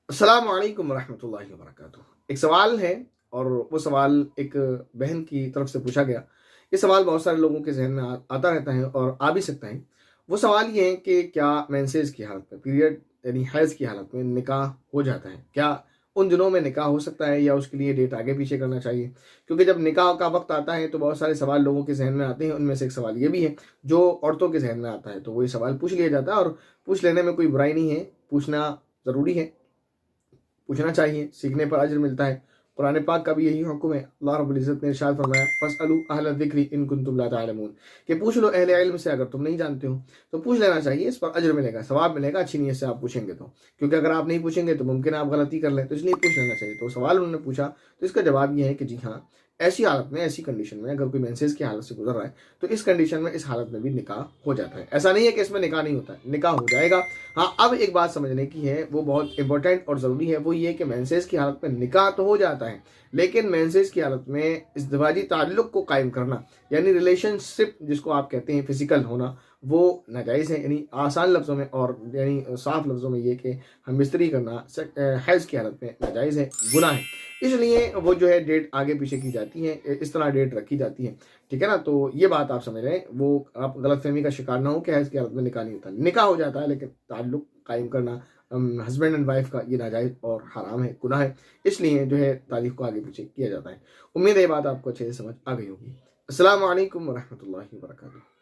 السلام علیکم ورحمۃ اللہ وبرکاتہ۔ ایک سوال ہے اور وہ سوال ایک بہن کی طرف سے پوچھا گیا۔ یہ سوال بہت سارے لوگوں کے ذہن میں آتا رہتا ہے اور آ بھی سکتا ہے۔ وہ سوال یہ ہے کہ کیا مینسز کی حالت میں، پیریڈ یعنی حیض کی حالت میں نکاح ہو جاتا ہے؟ کیا ان دنوں میں نکاح ہو سکتا ہے یا اس کے لیے ڈیٹ آگے پیچھے کرنا چاہیے؟ کیونکہ جب نکاح کا وقت آتا ہے تو بہت سارے سوال لوگوں کے ذہن میں آتے ہیں۔ ان میں سے ایک سوال یہ بھی ہے جو عورتوں کے ذہن میں آتا ہے، تو وہی سوال پوچھ لیا جاتا ہے، اور پوچھ لینے میں کوئی برائی نہیں ہے، پوچھنا ضروری ہے، پوچھنا چاہیے، سیکھنے پر اجر ملتا ہے۔ قرآن پاک کا بھی یہی حکم ہے۔ اللہ رب العزت نے ارشاد فرمایا فَاسْأَلُوا أَهْلَ الذِّكْرِ إِن كُنتُمْ لَا تَعْلَمُونَ، کہ پوچھ لو اہل علم سے اگر تم نہیں جانتے ہو تو پوچھ لینا چاہیے، اس پر اجر ملے گا، ثواب ملے گا اچھی نیت سے آپ پوچھیں گے تو، کیونکہ اگر آپ نہیں پوچھیں گے تو ممکن ہے آپ غلطی کر لیں، تو اس لیے پوچھ لینا چاہیے۔ تو سوال انہوں نے پوچھا تو اس کا جواب یہ ہے کہ جی ہاں، ایسی حالت میں، ایسی کنڈیشن میں اگر کوئی مینسز کی حالت سے گزر رہا ہے تو اس کنڈیشن میں، اس حالت میں بھی نکاح ہو جاتا ہے۔ ایسا نہیں ہے کہ اس میں نکاح نہیں ہوتا ہے، نکاح ہو جائے گا۔ ہاں، اب ایک بات سمجھنے کی ہے، وہ بہت امپورٹنٹ اور ضروری ہے، وہ یہ کہ مینسز کی حالت میں نکاح تو ہو جاتا ہے، لیکن مینسز کی حالت میں ازدواجی تعلق کو قائم کرنا، یعنی ریلیشن شپ جس کو آپ کہتے ہیں، فزیکل ہونا، وہ ناجائز ہے۔ یعنی آسان لفظوں میں اور یعنی صاف لفظوں میں یہ کہ ہم بستری کرنا حیض کی حالت میں ناجائز ہے، گناہ ہے۔ اس لیے وہ جو ہے ڈیٹ آگے پیچھے کی جاتی ہے، اس طرح ڈیٹ رکھی جاتی ہے، ٹھیک ہے نا؟ تو یہ بات آپ سمجھ رہے ہیں، وہ آپ غلط فہمی کا شکار نہ ہو کہ حیض کی حالت میں نکاح نہیں ہوتا، نکاح ہو جاتا ہے، لیکن تعلق قائم کرنا ہسبینڈ اینڈ وائف کا یہ ناجائز اور حرام ہے، گناہ ہے۔ اس لیے جو ہے تاریخ کو آگے پیچھے کیا جاتا ہے۔ امید ہے یہ بات آپ کو اچھے سے سمجھ آ گئی ہوگی۔ السلام علیکم ورحمۃ اللہ وبرکاتہ۔